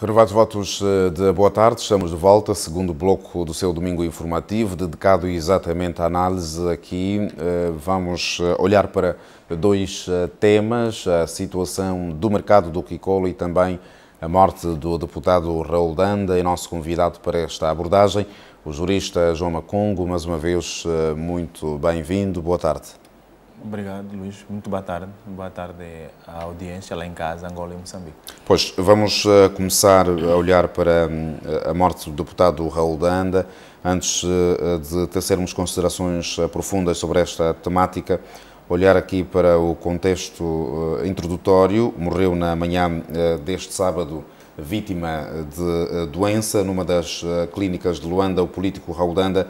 Renovados votos de boa tarde, estamos de volta, segundo bloco do seu domingo informativo, dedicado exatamente à análise. Aqui vamos olhar para dois temas, a situação do mercado do Kikolo e também a morte do deputado Raul Danda. E nosso convidado para esta abordagem, o jurista João Macongo. Mais uma vez, muito bem-vindo, boa tarde. Obrigado, Luís. Muito boa tarde. Boa tarde à audiência lá em casa, Angola e Moçambique. Pois, vamos começar a olhar para a morte do deputado Raul Danda. Antes de tecermos considerações profundas sobre esta temática, olhar aqui para o contexto introdutório. Morreu na manhã deste sábado, vítima de doença, numa das clínicas de Luanda, o político Raul Danda,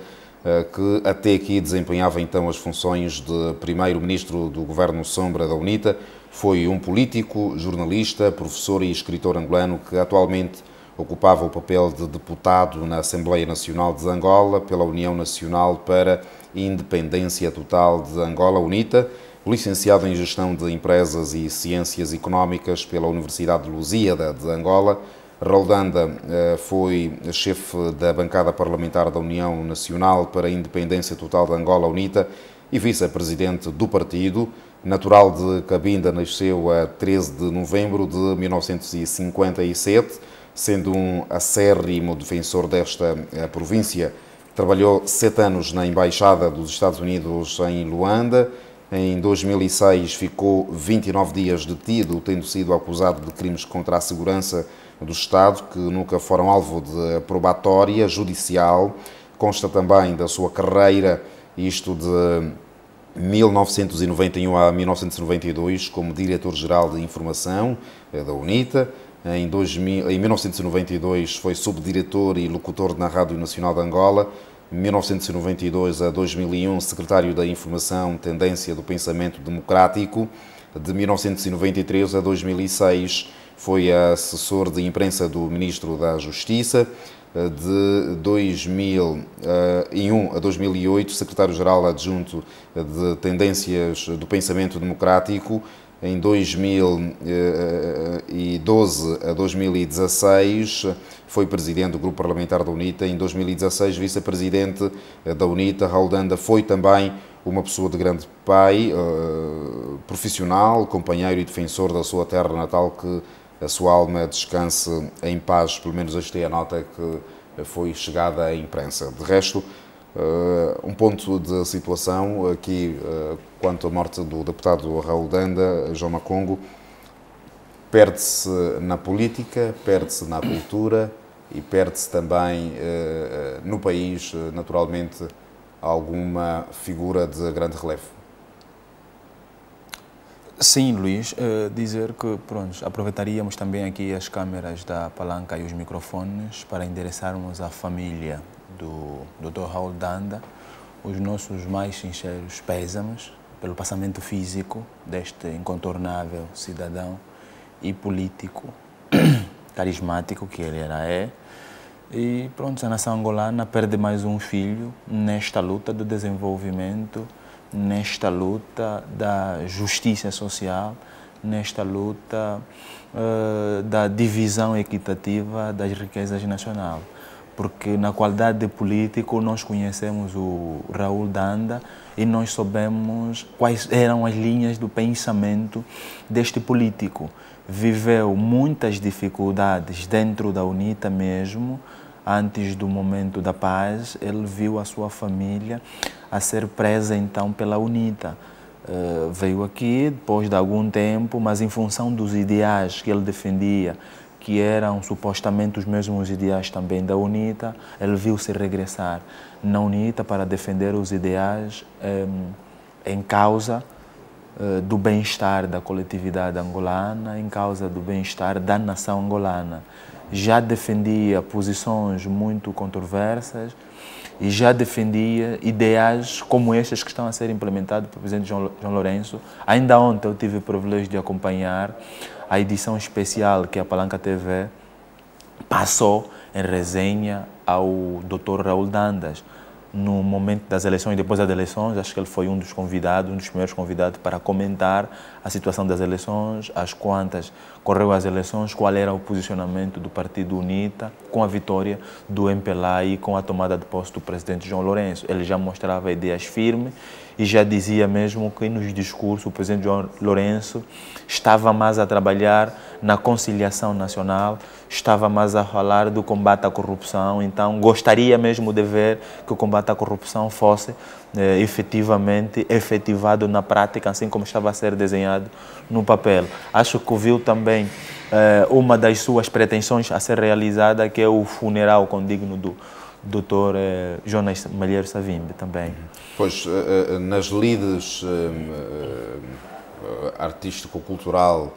que até aqui desempenhava então as funções de primeiro-ministro do governo Sombra da UNITA. Foi um político, jornalista, professor e escritor angolano que atualmente ocupava o papel de deputado na Assembleia Nacional de Angola pela União Nacional para a Independência Total de Angola, UNITA, licenciado em Gestão de Empresas e Ciências Económicas pela Universidade de Lusíada de Angola. Raul Danda foi chefe da bancada parlamentar da União Nacional para a Independência Total de Angola, UNITA, e vice-presidente do partido. Natural de Cabinda, nasceu a 13 de novembro de 1957, sendo um acérrimo defensor desta província. Trabalhou 7 anos na Embaixada dos Estados Unidos em Luanda. Em 2006 ficou 29 dias detido, tendo sido acusado de crimes contra a segurança do Estado, que nunca foram alvo de probatória judicial. Consta também da sua carreira, isto de 1991 a 1992, como diretor-geral de informação da UNITA. Em 1992 foi subdiretor e locutor na Rádio Nacional de Angola. De 1992 a 2001, secretário da Informação, Tendência do Pensamento Democrático. De 1993 a 2006 foi assessor de imprensa do Ministro da Justiça. De 2001 a 2008, secretário-geral adjunto de Tendências do Pensamento Democrático. Em 2012 a 2016 foi presidente do Grupo Parlamentar da UNITA. Em 2016, vice-presidente da UNITA. Raul Danda foi também uma pessoa de grande pai, profissional, companheiro e defensor da sua terra natal, que a sua alma descanse em paz. Pelo menos esta é a nota que foi chegada à imprensa. De resto, um ponto de situação aqui quanto à morte do deputado Raul Danda, João Macongo. Perde-se na política, perde-se na cultura e perde-se também no país, naturalmente, alguma figura de grande relevo. Sim, Luís, dizer que pronto, aproveitaríamos também aqui as câmeras da palanca e os microfones para endereçarmos à família do Dr. Raul Danda os nossos mais sinceros pésames pelo passamento físico deste incontornável cidadão e político carismático que ele era. E pronto, a nação angolana perde mais um filho nesta luta do desenvolvimento, nesta luta da justiça social, nesta luta da divisão equitativa das riquezas nacionais. Porque na qualidade de político nós conhecemos o Raul Danda e nós soubemos quais eram as linhas do pensamento deste político. Viveu muitas dificuldades dentro da UNITA mesmo. Antes do momento da paz, ele viu a sua família a ser presa então pela UNITA. Veio aqui depois de algum tempo, mas em função dos ideais que ele defendia, que eram supostamente os mesmos ideais também da UNITA, ele viu-se regressar na UNITA para defender os ideais em causa do bem-estar da coletividade angolana, em causa do bem-estar da nação angolana. Já defendia posições muito controversas e já defendia ideais como estes que estão a ser implementados pelo presidente João Lourenço. Ainda ontem eu tive o privilégio de acompanhar a edição especial que a Palanca TV passou em resenha ao Dr. Raul Dandas. no momento das eleições, depois das eleições, acho que ele foi um dos convidados, um dos primeiros convidados para comentar a situação das eleições, às quantas correu as eleições, qual era o posicionamento do Partido UNITA com a vitória do MPLA e com a tomada de posse do presidente João Lourenço. Ele já mostrava ideias firmes e já dizia mesmo que nos discursos o presidente João Lourenço estava mais a trabalhar na conciliação nacional, estava mais a falar do combate à corrupção, então gostaria mesmo de ver que o combate à corrupção fosse efetivamente efetivado na prática, assim como estava a ser desenhado no papel. Acho que viu também uma das suas pretensões a ser realizada, que é o funeral condigno do Dr. Jonas Malheiro Savimbi também. Pois, nas lides artístico-cultural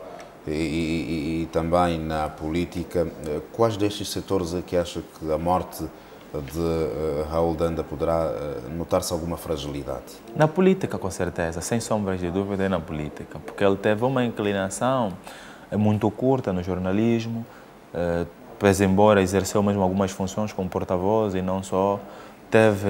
e também na política, quais destes setores é que acha que a morte de Raul Danda poderá notar-se alguma fragilidade? Na política, com certeza, sem sombras de dúvida, é na política, porque ele teve uma inclinação muito curta no jornalismo, pese embora exerceu mesmo algumas funções como porta-voz e não só, teve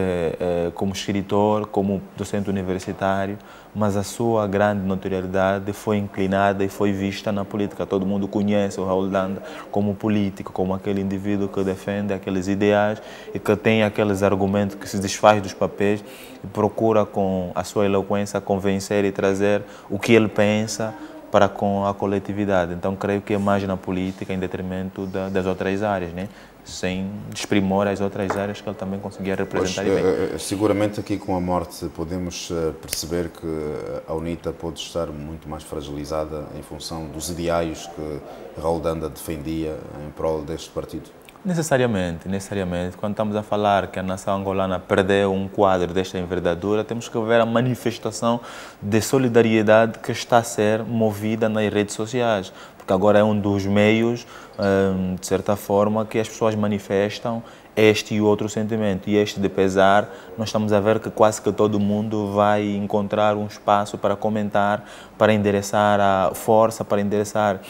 como escritor, como docente universitário, mas a sua grande notoriedade foi inclinada e foi vista na política. Todo mundo conhece o Raul Danda como político, como aquele indivíduo que defende aqueles ideais e que tem aqueles argumentos que se desfaz dos papéis e procura com a sua eloquência convencer e trazer o que ele pensa para com a coletividade. Então, creio que é mais na política em detrimento das outras áreas, né? Sem desprimor as outras áreas que ele também conseguia representar. Pois, seguramente aqui com a morte podemos perceber que a UNITA pode estar muito mais fragilizada em função dos ideais que Raul Danda defendia em prol deste partido. Necessariamente, necessariamente. Quando estamos a falar que a nação angolana perdeu um quadro desta envergadura, temos que ver a manifestação de solidariedade que está a ser movida nas redes sociais, porque agora é um dos meios, de certa forma, que as pessoas manifestam este e outro sentimento. E este de pesar, nós estamos a ver que quase que todo mundo vai encontrar um espaço para comentar, para endereçar a força, para endereçar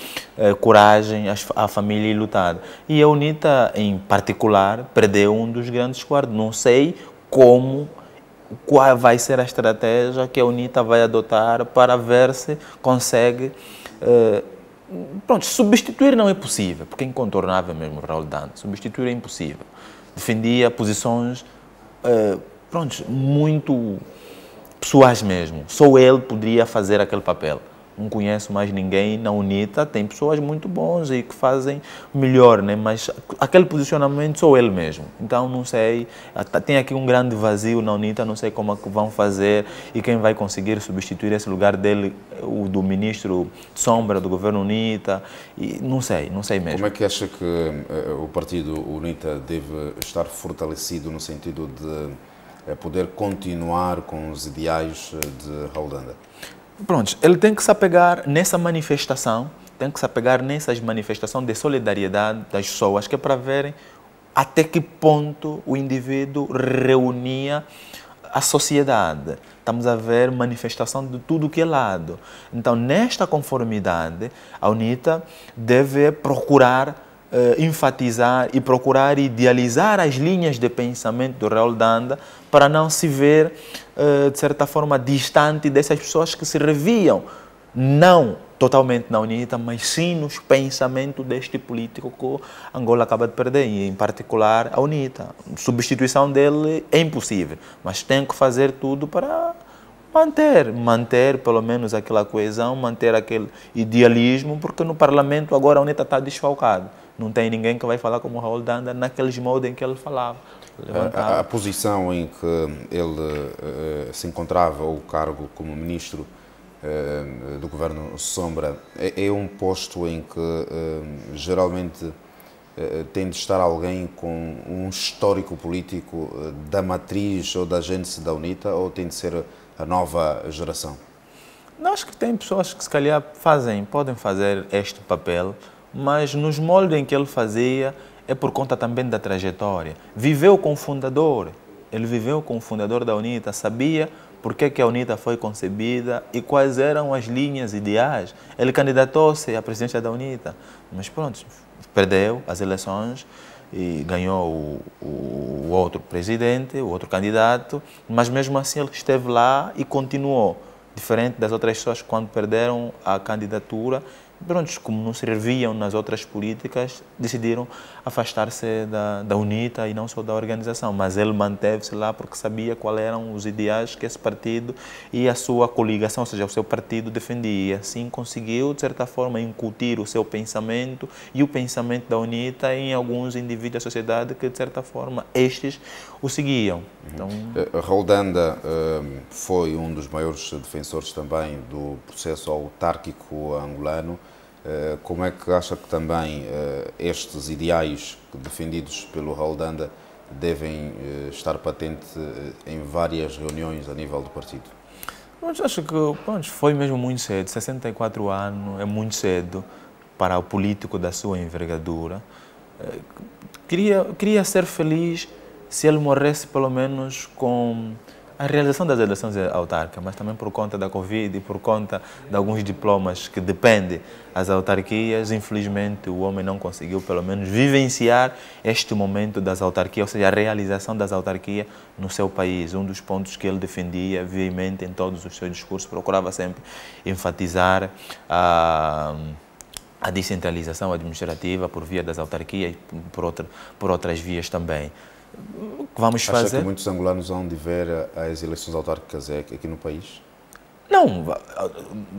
coragem à família enlutada. E a UNITA, em particular, perdeu um dos grandes quadros. Não sei qual vai ser a estratégia que a UNITA vai adotar para ver se consegue... Pronto, substituir não é possível, porque é incontornável mesmo o Raul Danda. Substituir é impossível. Defendia posições muito pessoais mesmo. Só ele poderia fazer aquele papel. Não conheço mais ninguém na UNITA. Tem pessoas muito boas e que fazem melhor, né? Mas aquele posicionamento sou ele mesmo. Então não sei, tem aqui um grande vazio na UNITA, não sei como é que vão fazer e quem vai conseguir substituir esse lugar dele, o do ministro Sombra do governo UNITA, e não sei mesmo. Como é que acha que o partido UNITA deve estar fortalecido no sentido de poder continuar com os ideais de Raul Danda? Pronto, ele tem que se apegar nessa manifestação, nessas manifestações de solidariedade das pessoas, que é para verem até que ponto o indivíduo reunia a sociedade. Estamos a ver manifestação de tudo que é lado. Então, nesta conformidade, a UNITA deve procurar enfatizar e procurar idealizar as linhas de pensamento do Raul Danda para não se ver, de certa forma, distante dessas pessoas que se reviam, não totalmente na UNITA, mas sim nos pensamentos deste político que Angola acaba de perder, e em particular a UNITA. A substituição dele é impossível, mas tem que fazer tudo para manter pelo menos aquela coesão, manter aquele idealismo, porque no Parlamento agora a UNITA está desfalcada. Não tem ninguém que vai falar como o Raul Danda naqueles modos em que ele falava. A posição em que ele se encontrava, o cargo como ministro do governo Sombra, é um posto em que geralmente tem de estar alguém com um histórico político da matriz ou da gênese da UNITA, ou tem de ser a nova geração? Não, acho que tem pessoas que se calhar podem fazer este papel, mas nos moldes em que ele fazia é por conta também da trajetória. Viveu com o fundador, ele viveu com o fundador da UNITA, sabia por que a UNITA foi concebida e quais eram as linhas ideais. Ele candidatou-se à presidência da UNITA, mas pronto, perdeu as eleições e ganhou o outro presidente, o outro candidato, mas mesmo assim ele esteve lá e continuou. Diferente das outras pessoas que quando perderam a candidatura, pronto, como não serviam nas outras políticas, decidiram afastar-se da UNITA e não só da organização, mas ele manteve-se lá porque sabia quais eram os ideais que esse partido e a sua coligação, ou seja, o seu partido defendia. E assim conseguiu, de certa forma, incutir o seu pensamento e o pensamento da UNITA em alguns indivíduos da sociedade que, de certa forma, estes o seguiam. Então, Raul Danda foi um dos maiores defensores também do processo autárquico angolano. Como é que acha que também estes ideais defendidos pelo Raul Danda devem estar patentes em várias reuniões a nível do partido? Acho que foi mesmo muito cedo. 64 anos é muito cedo para o político da sua envergadura. Queria ser feliz se ele morresse pelo menos com a realização das eleições autárquicas, mas também por conta da Covid e por conta de alguns diplomas que dependem das autarquias, infelizmente o homem não conseguiu pelo menos vivenciar este momento das autarquias, ou seja, a realização das autarquias no seu país. Um dos pontos que ele defendia veemente em todos os seus discursos, procurava sempre enfatizar a descentralização administrativa por via das autarquias e por outras vias também. Vamos fazer. Acha que muitos angolanos vão de ver as eleições autárquicas aqui no país? Não,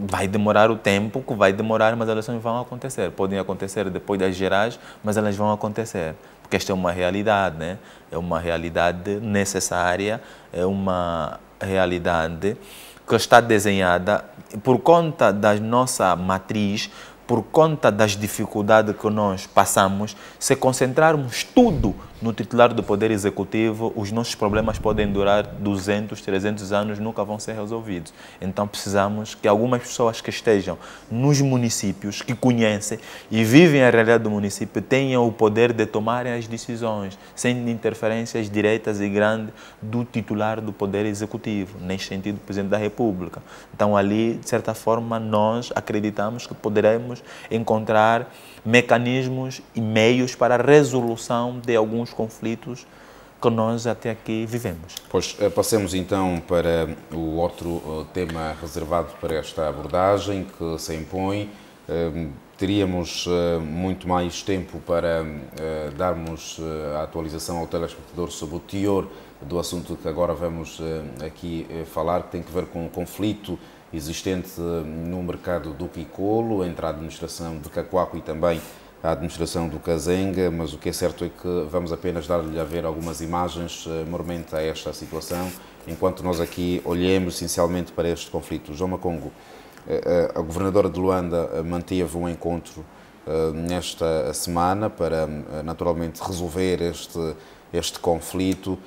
vai demorar o tempo que vai demorar, mas as eleições vão acontecer. Podem acontecer depois das gerais, mas elas vão acontecer. Porque esta é uma realidade, né? É uma realidade necessária, é uma realidade que está desenhada por conta da nossa matriz, por conta das dificuldades que nós passamos. Se concentrarmos tudo no titular do Poder Executivo, os nossos problemas podem durar 200, 300 anos, nunca vão ser resolvidos. Então precisamos que algumas pessoas que estejam nos municípios, que conhecem e vivem a realidade do município, tenham o poder de tomarem as decisões, sem interferências diretas e grandes do titular do Poder Executivo, neste sentido, o Presidente da República. Então ali, de certa forma, nós acreditamos que poderemos encontrar mecanismos e meios para a resolução de alguns conflitos que nós até aqui vivemos. Pois, passemos então para o outro tema reservado para esta abordagem que se impõe. Teríamos muito mais tempo para darmos a atualização ao telespectador sobre o teor do assunto que agora vamos aqui falar, que tem que ver com o conflito existente no mercado do Quicolo, entre a administração de Cacoaco e também a administração do Kazenga, mas o que é certo é que vamos apenas dar-lhe a ver algumas imagens mormente a esta situação, enquanto nós aqui olhemos essencialmente para este conflito. João Macongo, a governadora de Luanda manteve um encontro nesta semana para naturalmente resolver este conflito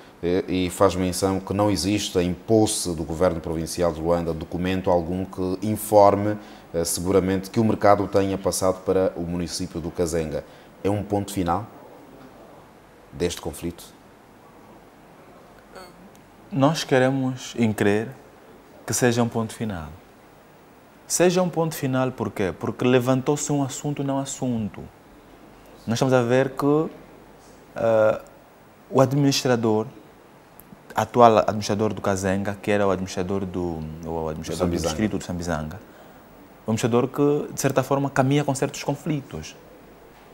e faz menção que não existe em posse do Governo Provincial de Luanda documento algum que informe seguramente que o mercado tenha passado para o município do Kazenga. É um ponto final deste conflito? Nós queremos crer que seja um ponto final. Seja um ponto final por quê? Porque levantou-se um assunto não assunto. Nós estamos a ver que o atual administrador do Kazenga, que era o administrador do distrito do Sambizanga, um administrador que, de certa forma, caminha com certos conflitos.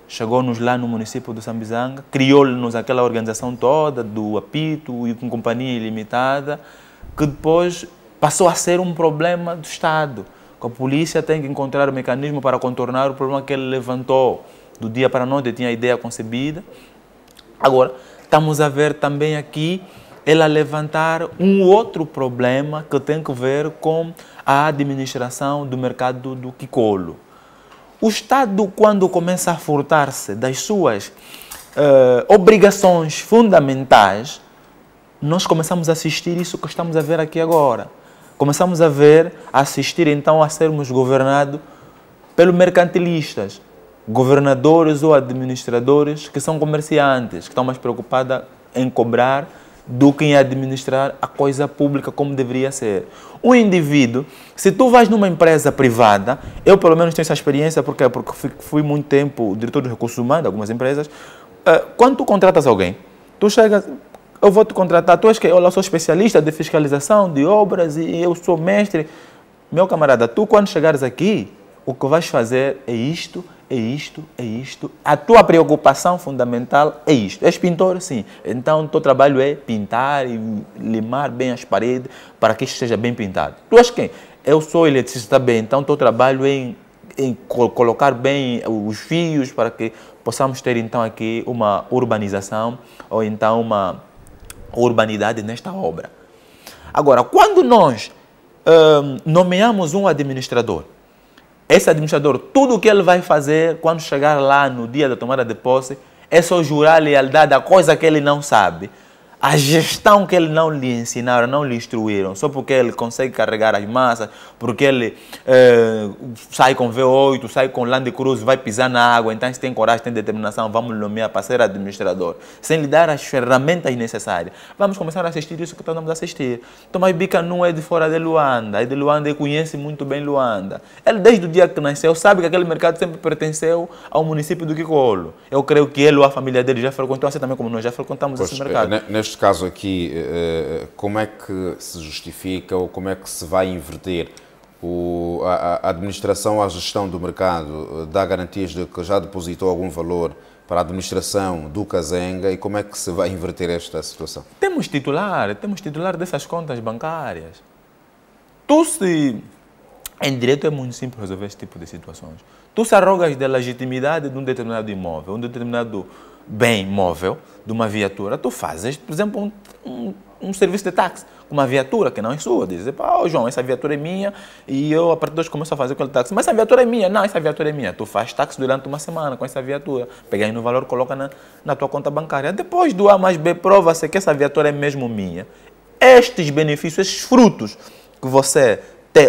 Chegou-nos lá no município do Sambizanga, criou-nos aquela organização toda do apito e com companhia ilimitada, que depois passou a ser um problema do Estado. A polícia tem que encontrar um mecanismo para contornar o problema que ele levantou do dia para a noite, tinha a ideia concebida. Agora, estamos a ver também aqui ela levantar um outro problema que tem que ver com a administração do mercado do Quicolo. O Estado, quando começa a furtar-se das suas obrigações fundamentais, nós começamos a assistir isso que estamos a ver aqui agora. Começamos a assistir então a sermos governados pelos mercantilistas, governadores ou administradores que são comerciantes, que estão mais preocupados em cobrar do que em administrar a coisa pública como deveria ser. Um indivíduo, se tu vais numa empresa privada, eu pelo menos tenho essa experiência, porque fui muito tempo diretor de recursos humanos de algumas empresas, quando tu contratas alguém, tu chegas, eu vou te contratar, tu és que eu sou especialista de fiscalização de obras e eu sou mestre. Meu camarada, tu quando chegares aqui, o que vais fazer é isto, é isto, é isto. A tua preocupação fundamental é isto. És pintor? Sim. Então, o teu trabalho é pintar e limar bem as paredes para que isto seja bem pintado. Tu és quem? Eu sou eletricista bem, então o teu trabalho é em colocar bem os fios para que possamos ter, então, aqui uma urbanização ou, então, uma urbanidade nesta obra. Agora, quando nós nomeamos um administrador, esse administrador, tudo o que ele vai fazer quando chegar lá no dia da tomada de posse é só jurar lealdade a coisa que ele não sabe. A gestão que ele não lhe ensinaram, não lhe instruíram, só porque ele consegue carregar as massas, porque ele sai com V8, sai com Land Cruiser, vai pisar na água, então se tem coragem, tem determinação, vamos nomear para ser administrador, sem lhe dar as ferramentas necessárias. Vamos começar a assistir isso que estamos a assistir. Tomás Bica não é de fora de Luanda, é de Luanda e conhece muito bem Luanda. Ele, desde o dia que nasceu, sabe que aquele mercado sempre pertenceu ao município do Kikolo. Eu creio que ele ou a família dele já frequentou, assim também como nós já frequentamos esse mercado. Neste caso aqui, como é que se justifica ou como é que se vai inverter a administração à gestão do mercado? Dá garantias de que já depositou algum valor para a administração do Kazenga e como é que se vai inverter esta situação? Temos titular dessas contas bancárias. Em direito é muito simples resolver esse tipo de situações. Tu se arrogas da legitimidade de um determinado imóvel, um determinado bem móvel de uma viatura, tu fazes, por exemplo, um serviço de táxi com uma viatura que não é sua. Dizes, João, essa viatura é minha e eu a partir de hoje começo a fazer aquele táxi. Mas essa viatura é minha. Não, essa viatura é minha. Tu faz táxi durante uma semana com essa viatura. Pega aí no valor, coloca na tua conta bancária. Depois do A mais B, prova-se que essa viatura é mesmo minha. Estes benefícios, estes frutos que você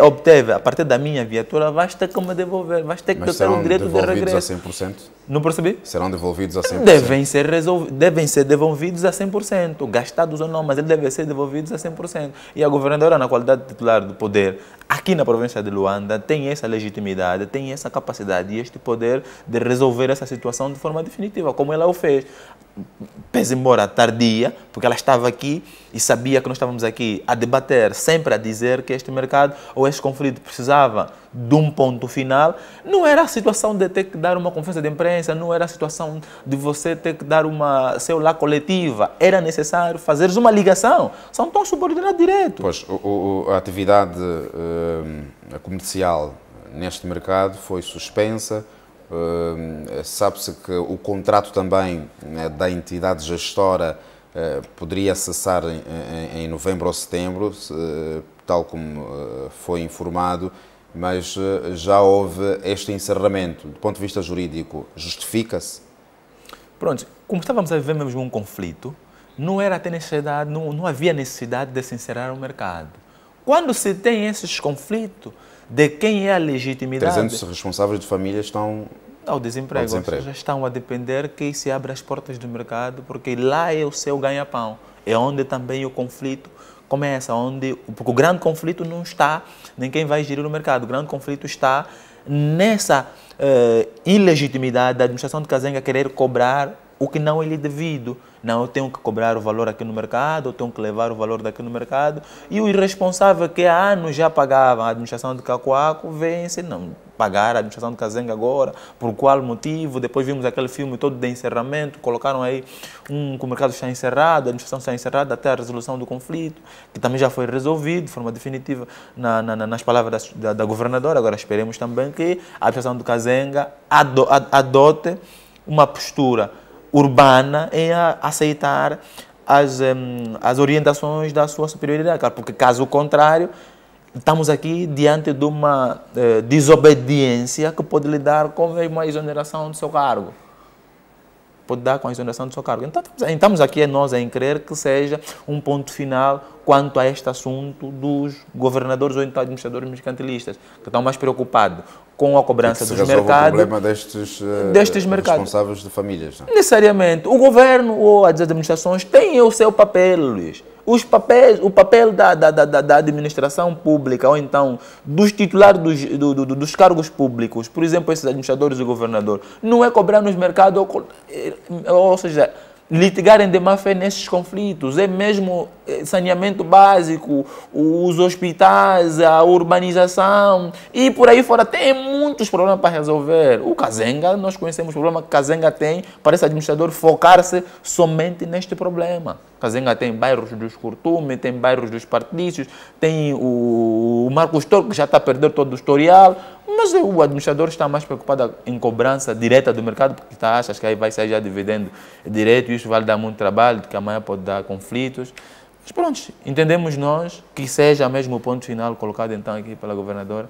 obteve a partir da minha viatura, vais ter que me devolver, vais ter que ter o direito de regresso. Mas serão devolvidos a 100%? Não percebi? Serão devolvidos a 100%? Devem ser devolvidos a 100%, gastados ou não, mas eles devem ser devolvidos a 100%. E a governadora, na qualidade de titular do poder, aqui na província de Luanda, tem essa legitimidade, tem essa capacidade e este poder de resolver essa situação de forma definitiva, como ela o fez. Pese embora tardia, porque ela estava aqui e sabia que nós estávamos aqui a debater, sempre a dizer que este mercado ou este conflito precisava de um ponto final. Não era a situação de ter que dar uma conferência de imprensa, não era a situação de você ter que dar uma célula coletiva. Era necessário fazeres uma ligação. São tão subordinados direto. Pois, a atividade comercial neste mercado foi suspensa. Sabe-se que o contrato também da entidade gestora poderia cessar em novembro ou setembro, tal como foi informado, mas já houve este encerramento. Do ponto de vista jurídico, justifica-se? Pronto, como estávamos a viver mesmo um conflito, não era até necessidade, não havia necessidade de se encerrar o mercado. Quando se tem esses conflitos, de quem é a legitimidade? 300 responsáveis de família estão ao desemprego. Já estão a depender que se abra as portas do mercado, porque lá é o seu ganha-pão. É onde também o conflito começa, porque o grande conflito não está nem quem vai gerir o mercado. O grande conflito está nessa ilegitimidade da administração de Kazenga querer cobrar o que não é lhe devido. Não, eu tenho que cobrar o valor aqui no mercado, eu tenho que levar o valor daqui no mercado. E o irresponsável que há anos já pagava a administração de Cacoaco, vem-se não pagar a administração de Kazenga agora. Por qual motivo? Depois vimos aquele filme todo de encerramento, colocaram aí que o mercado está encerrado, a administração está encerrada até a resolução do conflito, que também já foi resolvido de forma definitiva nas palavras da governadora. Agora esperemos também que a administração de Kazenga adote uma postura urbana em aceitar as orientações da sua superioridade, porque caso contrário, estamos aqui diante de uma desobediência que pode lidar com uma exoneração do seu cargo. Pode dar com a exoneração do seu cargo. Então, estamos aqui nós em crer que seja um ponto final quanto a este assunto dos governadores ou então administradores mercantilistas, que estão mais preocupados com a cobrança dos mercados. O problema destes responsáveis de famílias. Não? Necessariamente. O governo ou as administrações têm o seu papel, Luís. o papel da administração pública, ou então dos titulares dos cargos públicos, por exemplo, esses administradores e governador, não é cobrar nos mercados, ou seja, litigarem de má fé nesses conflitos, é mesmo saneamento básico, os hospitais, a urbanização e por aí fora. Tem muitos problemas para resolver. O Kazenga, nós conhecemos o problema que Kazenga tem para esse administrador focar-se somente neste problema. Kazenga tem bairros dos Curtume, tem bairros dos Partícios, tem o Marcos Toro, que já está a perder todo o historial, mas o administrador está mais preocupado em cobrança direta do mercado, porque acha que aí vai sair já dividendo direto e isso vai dar muito trabalho, que amanhã pode dar conflitos. Mas pronto, entendemos nós que seja mesmo o ponto final colocado então aqui pela governadora.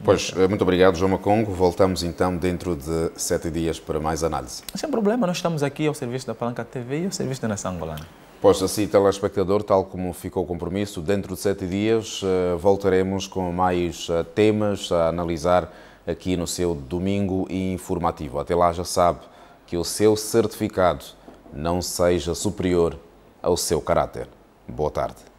Pois, muito obrigado, João Macongo. Voltamos então dentro de 7 dias para mais análise. Sem problema, nós estamos aqui ao serviço da Palanca TV e ao serviço da Nação Angolana. Pois assim, telespectador, tal como ficou o compromisso, dentro de 7 dias voltaremos com mais temas a analisar aqui no seu domingo informativo. Até lá já sabe que o seu certificado não seja superior ao seu caráter. Boa tarde.